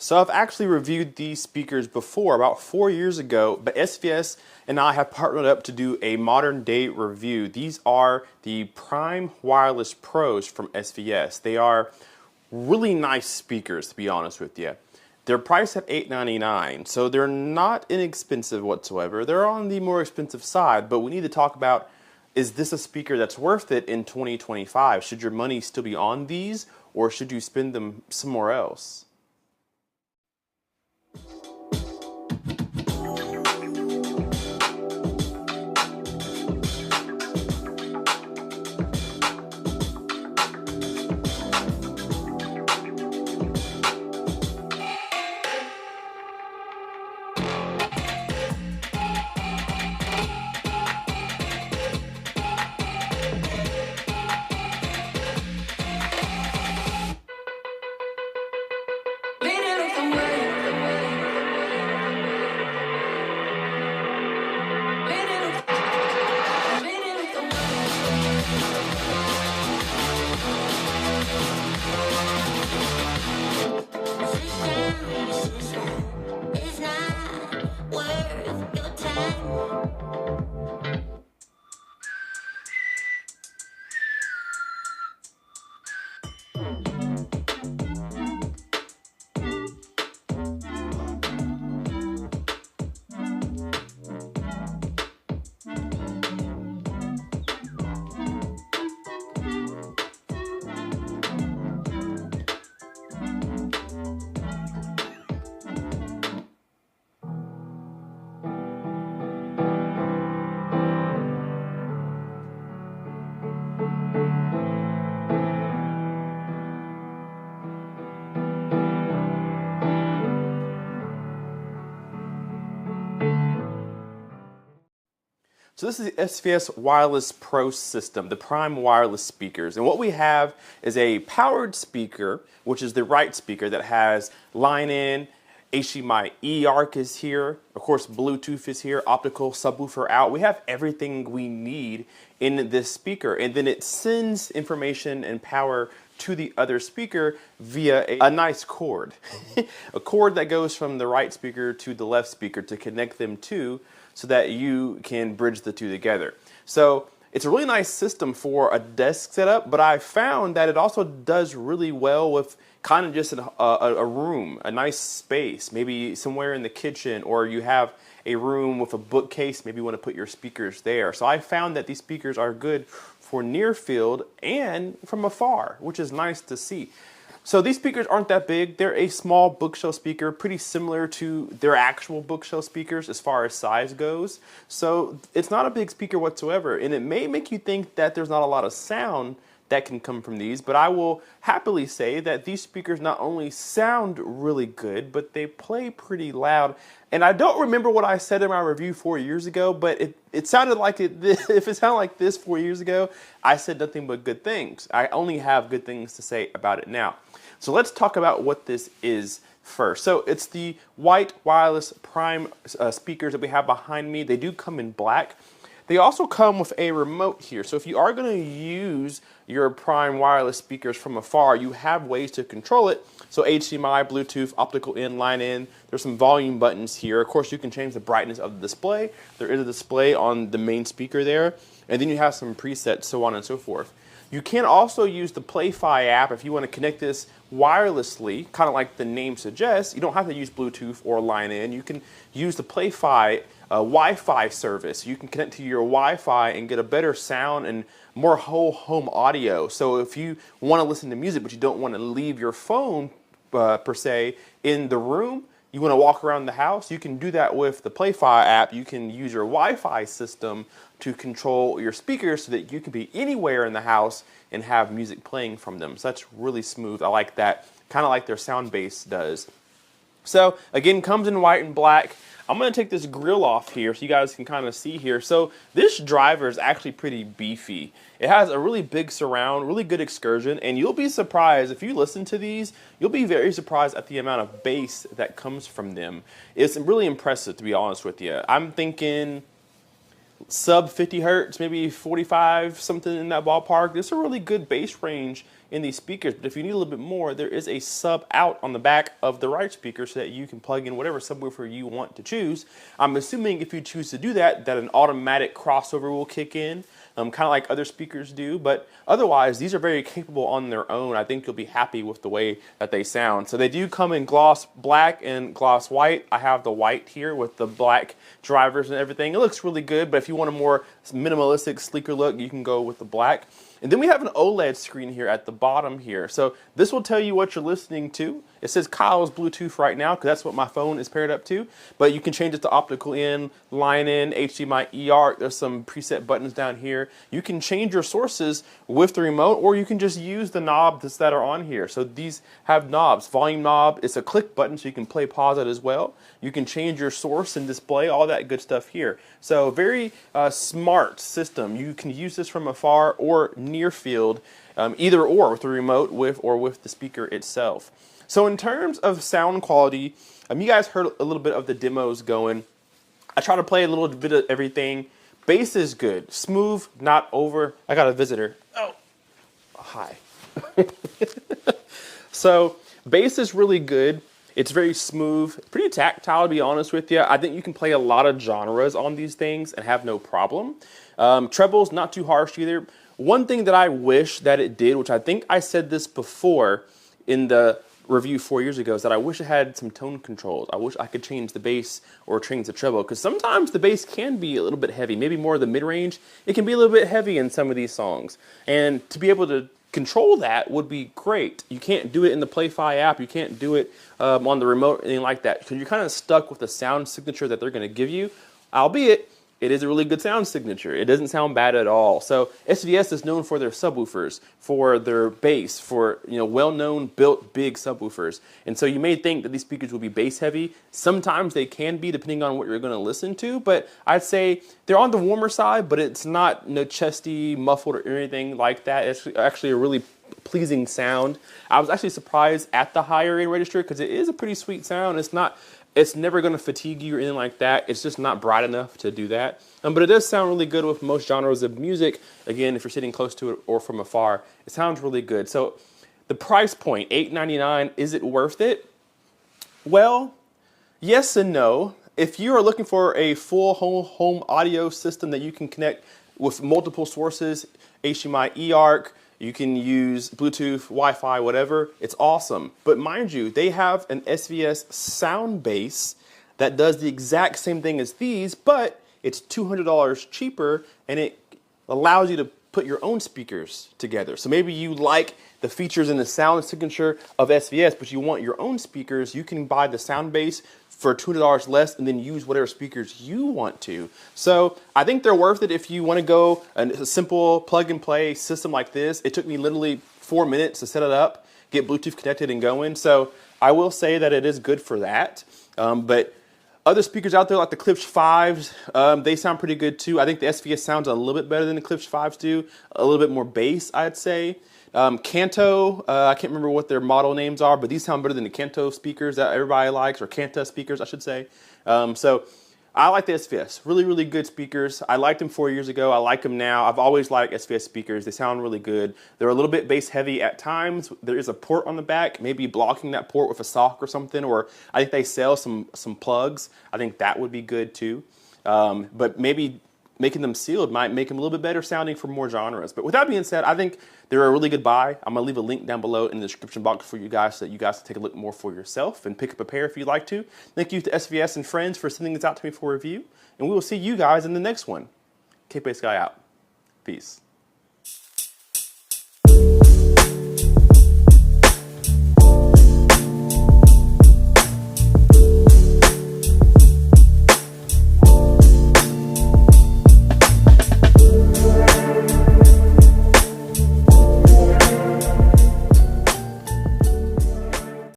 So I've actually reviewed these speakers before, about 4 years ago, but SVS and I have partnered up to do a modern day review. These are the Prime Wireless Pros from SVS. They are really nice speakers, to be honest with you. They're priced at $899, so they're not inexpensive whatsoever. They're on the more expensive side, but we need to talk about, is this a speaker that's worth it in 2025? Should your money still be on these, or should you spend them somewhere else? So this is the SVS Wireless Pro system, the Prime Wireless speakers. And what we have is a powered speaker, which is the right speaker that has line in, HDMI eARC is here, of course Bluetooth is here, optical subwoofer out. We have everything we need in this speaker, and then it sends information and power to the other speaker via a nice cord. A cord that goes from the right speaker to the left speaker to connect them to, so that you can bridge the two together. So it's a really nice system for a desk setup, but I found that it also does really well with kind of just a room, a nice space, maybe somewhere in the kitchen, or you have a room with a bookcase, maybe you want to put your speakers there. So I found that these speakers are good for near field and from afar, which is nice to see. So these speakers aren't that big. They're a small bookshelf speaker, pretty similar to their actual bookshelf speakers as far as size goes. So it's not a big speaker whatsoever, and it may make you think that there's not a lot of sound that can come from these, but I will happily say that these speakers not only sound really good, but they play pretty loud. And I don't remember what I said in my review 4 years ago, but it sounded like if it sounded like this 4 years ago, I said nothing but good things. I only have good things to say about it now. So let's talk about what this is first. So it's the white wireless Prime speakers that we have behind me. They do come in black. They also come with a remote here. So if you are going to use your Prime wireless speakers from afar, you have ways to control it. So HDMI, Bluetooth, optical in, line in. There's some volume buttons here. Of course, you can change the brightness of the display. There is a display on the main speaker there. And then you have some presets, so on and so forth. You can also use the Play-Fi app if you want to connect this wirelessly, kind of like the name suggests. You don't have to use Bluetooth or line in. You can use the Play-Fi Wi-Fi service. You can connect to your Wi-Fi and get a better sound and more whole home audio. So if you want to listen to music but you don't want to leave your phone per se in the room, you want to walk around the house, you can do that with the Play-Fi app. You can use your Wi-Fi system to control your speakers so that you can be anywhere in the house and have music playing from them. So that's really smooth. I like that, kind of like their sound base does. So again, comes in white and black. I'm going to take this grill off here so you guys can kind of see here. So this driver is actually pretty beefy. It has a really big surround, really good excursion, and you'll be surprised if you listen to these, you'll be very surprised at the amount of bass that comes from them. It's really impressive, to be honest with you. I'm thinking sub 50 hertz, maybe 45, something in that ballpark. There's a really good bass range in these speakers, but if you need a little bit more, there is a sub out on the back of the right speaker so that you can plug in whatever subwoofer you want to choose. I'm assuming if you choose to do that, that an automatic crossover will kick in, kind of like other speakers do, but otherwise these are very capable on their own. I think you'll be happy with the way that they sound. So they do come in gloss black and gloss white. I have the white here with the black drivers and everything. It looks really good, but if you want a more minimalistic, sleeker look, you can go with the black. And then we have an OLED screen here at the bottom here. So this will tell you what you're listening to. It says Kyle's Bluetooth right now because that's what my phone is paired up to. But you can change it to optical in, line in, HDMI eARC. There's some preset buttons down here. You can change your sources with the remote, or you can just use the knobs that are on here. So these have knobs. Volume knob, it's a click button so you can play, pause it as well. You can change your source and display, all that good stuff here. So very smart system. You can use this from afar or near field, either or with the remote or with the speaker itself. So in terms of sound quality, you guys heard a little bit of the demos going. I try to play a little bit of everything. Bass is good. Smooth, not over. I got a visitor. Oh, hi. So bass is really good. It's very smooth, pretty tactile to be honest with you. I think you can play a lot of genres on these things and have no problem. Treble's not too harsh either. One thing that I wish that it did, which I think I said this before in the review 4 years ago, is that I wish it had some tone controls. I wish I could change the bass or change the treble, because sometimes the bass can be a little bit heavy, maybe more of the mid-range. It can be a little bit heavy in some of these songs. And to be able to control that would be great. You can't do it in the Play-Fi app. You can't do it on the remote, anything like that, because you're kind of stuck with the sound signature that they're going to give you, albeit it is a really good sound signature. It doesn't sound bad at all. So SVS is known for their subwoofers, for their bass, for well-known built big subwoofers. And so you may think that these speakers will be bass heavy. Sometimes they can be, depending on what you're going to listen to. But I'd say they're on the warmer side, but it's not chesty, muffled, or anything like that. It's actually a really pleasing sound. I was actually surprised at the higher end register because it is a pretty sweet sound. It's never going to fatigue you or anything like that. It's just not bright enough to do that. But it does sound really good with most genres of music. Again, if you're sitting close to it or from afar, it sounds really good. So the price point, $899, is it worth it? Well, yes and no. If you are looking for a full home audio system that you can connect with multiple sources, HDMI eARC, you can use Bluetooth, Wi-Fi, whatever. It's awesome. But mind you, they have an SVS sound base that does the exact same thing as these, but it's $200 cheaper, and it allows you to put your own speakers together. So maybe you like the features and the sound signature of SVS, but you want your own speakers. You can buy the sound base for $200 less and then use whatever speakers you want to. So I think they're worth it if you want to go a simple plug and play system like this. It took me literally 4 minutes to set it up, get Bluetooth connected and going. So I will say that it is good for that. But other speakers out there like the Klipsch 5s, they sound pretty good too. I think the SVS sounds a little bit better than the Klipsch 5s do. A little bit more bass, I'd say. Kanto, I can't remember what their model names are, but these sound better than the Kanto speakers that everybody likes, or Kanta speakers, I should say. So I like the SVS. Really, really good speakers. I liked them 4 years ago. I like them now. I've always liked SVS speakers. They sound really good. They're a little bit bass heavy at times. There is a port on the back, maybe blocking that port with a sock or something, or I think they sell some plugs. I think that would be good too. But maybe making them sealed might make them a little bit better sounding for more genres. But with that being said, I think they're a really good buy. I'm going to leave a link down below in the description box for you guys so that you guys can take a look more for yourself and pick up a pair if you'd like to. Thank you to SVS and friends for sending this out to me for review. And we will see you guys in the next one. K-Pace Guy out. Peace.